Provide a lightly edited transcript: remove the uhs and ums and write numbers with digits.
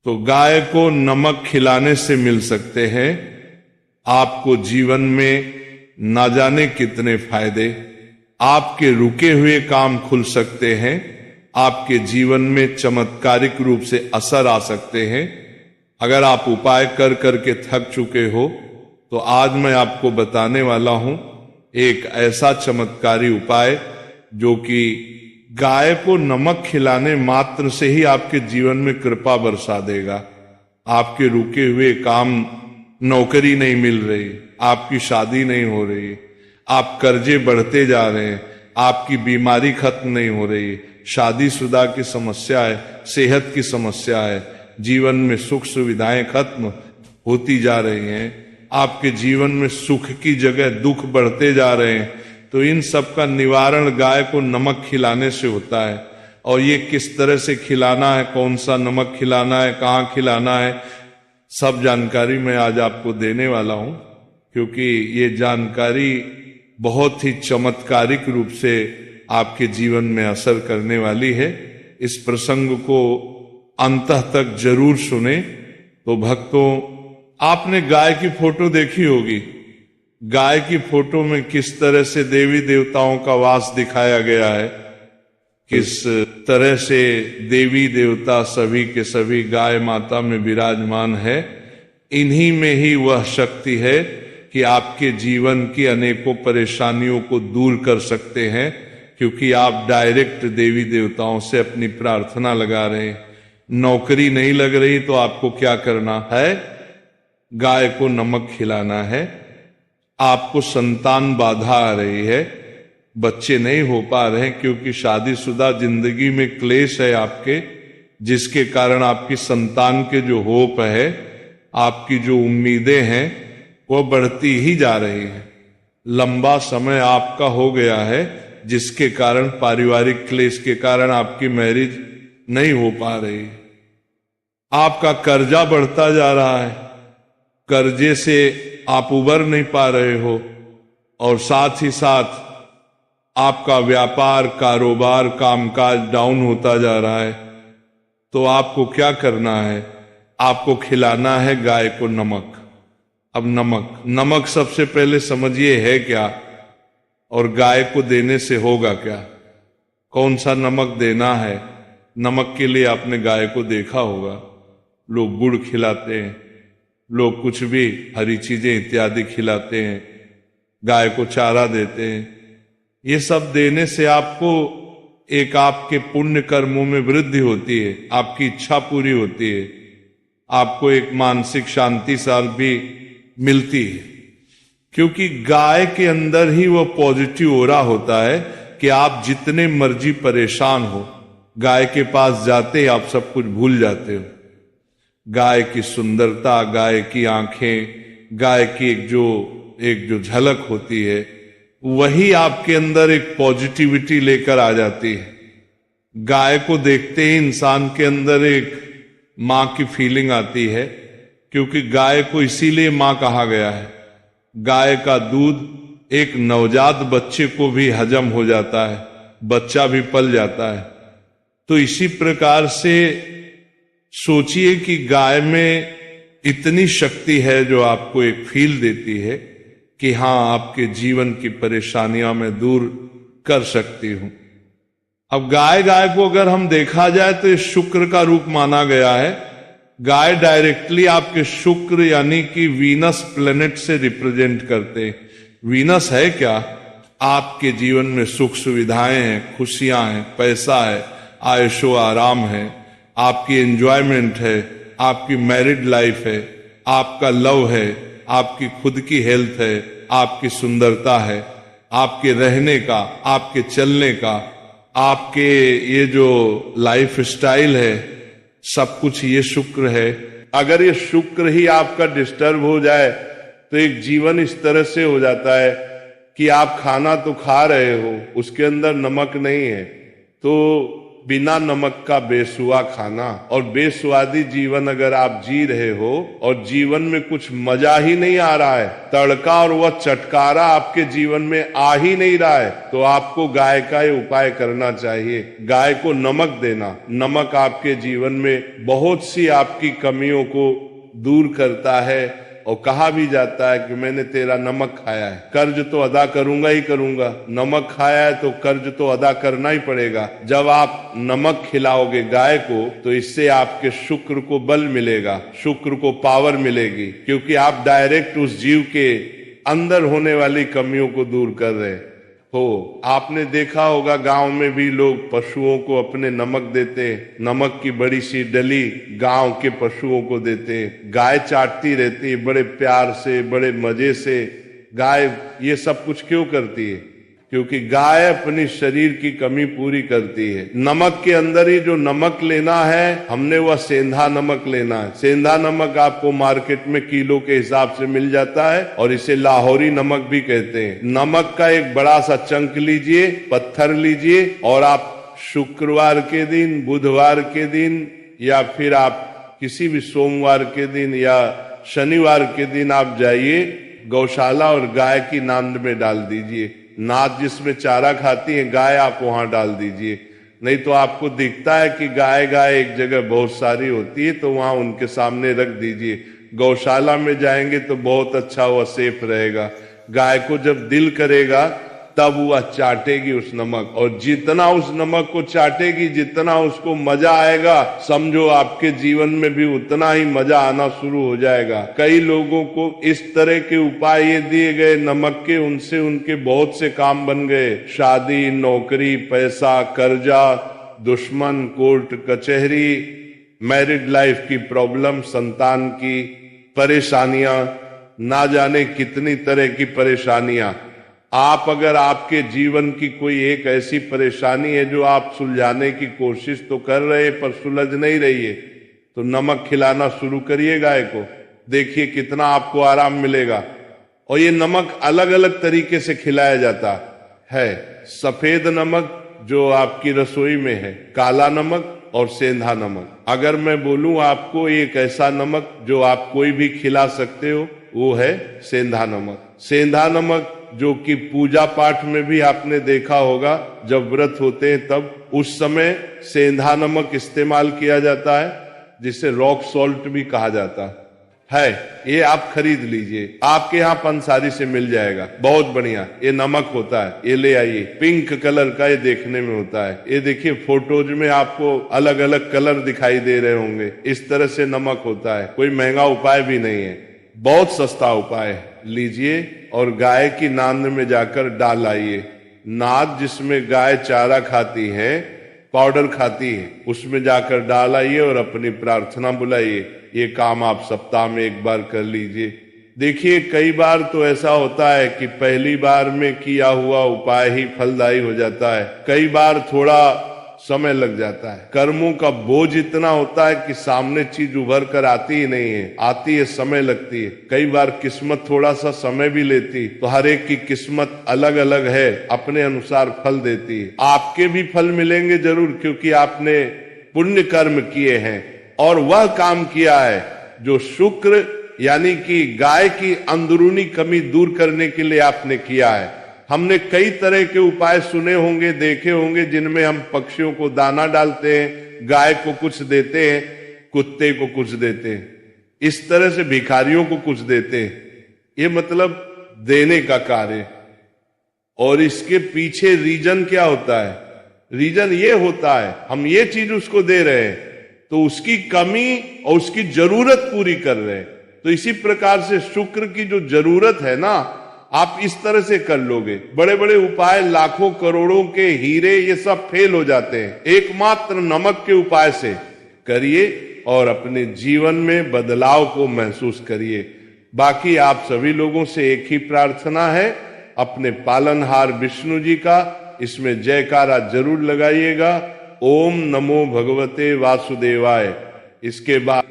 तो गाय को नमक खिलाने से मिल सकते हैं आपको जीवन में ना जाने कितने फायदे। आपके रुके हुए काम खुल सकते हैं, आपके जीवन में चमत्कारिक रूप से असर आ सकते हैं। अगर आप उपाय कर करके थक चुके हो तो आज मैं आपको बताने वाला हूं एक ऐसा चमत्कारी उपाय जो कि गाय को नमक खिलाने मात्र से ही आपके जीवन में कृपा बरसा देगा। आपके रुके हुए काम, नौकरी नहीं मिल रही, आपकी शादी नहीं हो रही, आप कर्जे बढ़ते जा रहे हैं, आपकी बीमारी खत्म नहीं हो रही, शादीशुदा की समस्या है, सेहत की समस्या है, जीवन में सुख सुविधाएं खत्म होती जा रही हैं, आपके जीवन में सुख की जगह दुख बढ़ते जा रहे हैं, तो इन सब का निवारण गाय को नमक खिलाने से होता है। और ये किस तरह से खिलाना है, कौन सा नमक खिलाना है, कहाँ खिलाना है, सब जानकारी मैं आज आपको देने वाला हूं, क्योंकि ये जानकारी बहुत ही चमत्कारिक रूप से आपके जीवन में असर करने वाली है। इस प्रसंग को अंत तक जरूर सुने। तो भक्तों, आपने गाय की फोटो देखी होगी। गाय की फोटो में किस तरह से देवी देवताओं का वास दिखाया गया है, किस तरह से देवी देवता सभी के सभी गाय माता में विराजमान है। इन्हीं में ही वह शक्ति है कि आपके जीवन की अनेकों परेशानियों को दूर कर सकते हैं, क्योंकि आप डायरेक्ट देवी देवताओं से अपनी प्रार्थना लगा रहे हैं। नौकरी नहीं लग रही तो आपको क्या करना है? गाय को नमक खिलाना है। आपको संतान बाधा आ रही है, बच्चे नहीं हो पा रहे हैं क्योंकि शादीशुदा जिंदगी में क्लेश है आपके, जिसके कारण आपकी संतान के जो होप है, आपकी जो उम्मीदें हैं, वो बढ़ती ही जा रही हैं। लंबा समय आपका हो गया है, जिसके कारण पारिवारिक क्लेश के कारण आपकी मैरिज नहीं हो पा रही। आपका कर्जा बढ़ता जा रहा है, कर्जे से आप उबर नहीं पा रहे हो, और साथ ही साथ आपका व्यापार, कारोबार, कामकाज डाउन होता जा रहा है। तो आपको क्या करना है? आपको खिलाना है गाय को नमक। अब नमक सबसे पहले समझिए है क्या, और गाय को देने से होगा क्या। कौन सा नमक देना है? नमक के लिए आपने गाय को देखा होगा, लोग गुड़ खिलाते हैं, लोग कुछ भी हरी चीजें इत्यादि खिलाते हैं, गाय को चारा देते हैं। ये सब देने से आपको एक आपके पुण्य कर्मों में वृद्धि होती है, आपकी इच्छा पूरी होती है, आपको एक मानसिक शांति साल भी मिलती है, क्योंकि गाय के अंदर ही वो पॉजिटिव ओरा होता है कि आप जितने मर्जी परेशान हो, गाय के पास जाते ही आप सब कुछ भूल जाते हो। गाय की सुंदरता, गाय की आंखें, गाय की एक जो झलक होती है, वही आपके अंदर एक पॉजिटिविटी लेकर आ जाती है। गाय को देखते ही इंसान के अंदर एक मां की फीलिंग आती है, क्योंकि गाय को इसीलिए मां कहा गया है। गाय का दूध एक नवजात बच्चे को भी हजम हो जाता है, बच्चा भी पल जाता है। तो इसी प्रकार से सोचिए कि गाय में इतनी शक्ति है जो आपको एक फील देती है कि हां, आपके जीवन की परेशानियां मैं दूर कर सकती हूं। अब गाय को अगर हम देखा जाए तो ये शुक्र का रूप माना गया है। गाय डायरेक्टली आपके शुक्र यानी कि वीनस प्लेनेट से रिप्रेजेंट करते हैं। वीनस है क्या? आपके जीवन में सुख सुविधाएं हैं, खुशियां हैं, पैसा है, आयशो आराम है, आपकी एंजॉयमेंट है, आपकी मैरिड लाइफ है, आपका लव है, आपकी खुद की हेल्थ है, आपकी सुंदरता है, आपके रहने का, आपके चलने का, आपके ये जो लाइफ स्टाइल है, सब कुछ ये शुक्र है। अगर ये शुक्र ही आपका डिस्टर्ब हो जाए तो एक जीवन इस तरह से हो जाता है कि आप खाना तो खा रहे हो, उसके अंदर नमक नहीं है, तो बिना नमक का बेसुआ खाना। और बेस्वादी जीवन अगर आप जी रहे हो और जीवन में कुछ मजा ही नहीं आ रहा है, तड़का और वह चटकारा आपके जीवन में आ ही नहीं रहा है, तो आपको गाय का ये उपाय करना चाहिए। गाय को नमक देना। नमक आपके जीवन में बहुत सी आपकी कमियों को दूर करता है। और कहा भी जाता है कि मैंने तेरा नमक खाया है, कर्ज तो अदा करूंगा ही करूंगा। नमक खाया है तो कर्ज तो अदा करना ही पड़ेगा। जब आप नमक खिलाओगे गाय को तो इससे आपके शुक्र को बल मिलेगा, शुक्र को पावर मिलेगी, क्योंकि आप डायरेक्ट उस जीव के अंदर होने वाली कमियों को दूर कर रहे हो। आपने देखा होगा गांव में भी लोग पशुओं को अपने नमक देते, नमक की बड़ी सी डली गांव के पशुओं को देते। गाय चाटती रहती है बड़े प्यार से, बड़े मजे से। गाय ये सब कुछ क्यों करती है? क्योंकि गाय अपनी शरीर की कमी पूरी करती है। नमक के अंदर ही जो नमक लेना है, हमने वह सेंधा नमक लेना है। सेंधा नमक आपको मार्केट में किलो के हिसाब से मिल जाता है और इसे लाहौरी नमक भी कहते हैं। नमक का एक बड़ा सा चंक लीजिए, पत्थर लीजिए, और आप शुक्रवार के दिन, बुधवार के दिन, या फिर आप किसी भी सोमवार के दिन या शनिवार के दिन आप जाइए गौशाला और गाय की नांद में डाल दीजिए। नाद जिसमें चारा खाती है गाय, आप वहां डाल दीजिए। नहीं तो आपको दिखता है कि गाय गाय एक जगह बहुत सारी होती है, तो वहां उनके सामने रख दीजिए। गौशाला में जाएंगे तो बहुत अच्छा, वह सेफ रहेगा। गाय को जब दिल करेगा तब वह चाटेगी उस नमक, और जितना उस नमक को चाटेगी, जितना उसको मजा आएगा, समझो आपके जीवन में भी उतना ही मजा आना शुरू हो जाएगा। कई लोगों को इस तरह के उपाय ये दिए गए नमक के, उनसे उनके बहुत से काम बन गए। शादी, नौकरी, पैसा, कर्जा, दुश्मन, कोर्ट कचहरी, मैरिड लाइफ की प्रॉब्लम, संतान की परेशानियां, ना जाने कितनी तरह की परेशानियां। आप अगर आपके जीवन की कोई एक ऐसी परेशानी है जो आप सुलझाने की कोशिश तो कर रहे पर सुलझ नहीं रही है, तो नमक खिलाना शुरू करिए गाय को। देखिए कितना आपको आराम मिलेगा। और ये नमक अलग अलग तरीके से खिलाया जाता है। सफेद नमक जो आपकी रसोई में है, काला नमक और सेंधा नमक। अगर मैं बोलूं आपको एक ऐसा नमक जो आप कोई भी खिला सकते हो, वो है सेंधा नमक। सेंधा नमक जो कि पूजा पाठ में भी आपने देखा होगा, जब व्रत होते हैं तब उस समय सेंधा नमक इस्तेमाल किया जाता है, जिसे रॉक सॉल्ट भी कहा जाता है। ये आप खरीद लीजिए, आपके यहाँ पंसारी से मिल जाएगा, बहुत बढ़िया ये नमक होता है। ये ले आइए, पिंक कलर का ये देखने में होता है। ये देखिए फोटोज में आपको अलग अलग कलर दिखाई दे रहे होंगे, इस तरह से नमक होता है। कोई महंगा उपाय भी नहीं है, बहुत सस्ता उपाय है। लीजिए और गाय की नांद में जाकर डाल आइए। नाद जिसमें गाय चारा खाती है, पाउडर खाती है, उसमें जाकर डाल आइए और अपनी प्रार्थना बुलाइए। ये काम आप सप्ताह में एक बार कर लीजिए। देखिए कई बार तो ऐसा होता है कि पहली बार में किया हुआ उपाय ही फलदायी हो जाता है, कई बार थोड़ा समय लग जाता है। कर्मों का बोझ इतना होता है कि सामने चीज उभर कर आती ही नहीं है, आती है समय लगती है। कई बार किस्मत थोड़ा सा समय भी लेती, तो हर एक की किस्मत अलग अलग है, अपने अनुसार फल देती है। आपके भी फल मिलेंगे जरूर, क्योंकि आपने पुण्य कर्म किए हैं और वह काम किया है जो शुक्र यानी कि गाय की अंदरूनी कमी दूर करने के लिए आपने किया है। हमने कई तरह के उपाय सुने होंगे, देखे होंगे, जिनमें हम पक्षियों को दाना डालते हैं, गाय को कुछ देते हैं, कुत्ते को कुछ देते हैं, इस तरह से भिखारियों को कुछ देते हैं। ये मतलब देने का कार्य। और इसके पीछे रीजन क्या होता है? रीजन ये होता है हम ये चीज उसको दे रहे हैं तो उसकी कमी और उसकी जरूरत पूरी कर रहे हैं। तो इसी प्रकार से शुक्र की जो जरूरत है ना, आप इस तरह से कर लोगे। बड़े बड़े उपाय, लाखों करोड़ों के हीरे, ये सब फेल हो जाते हैं। एकमात्र नमक के उपाय से करिए और अपने जीवन में बदलाव को महसूस करिए। बाकी आप सभी लोगों से एक ही प्रार्थना है, अपने पालनहार विष्णु जी का इसमें जयकारा जरूर लगाइएगा। ओम नमो भगवते वासुदेवाय। इसके बाद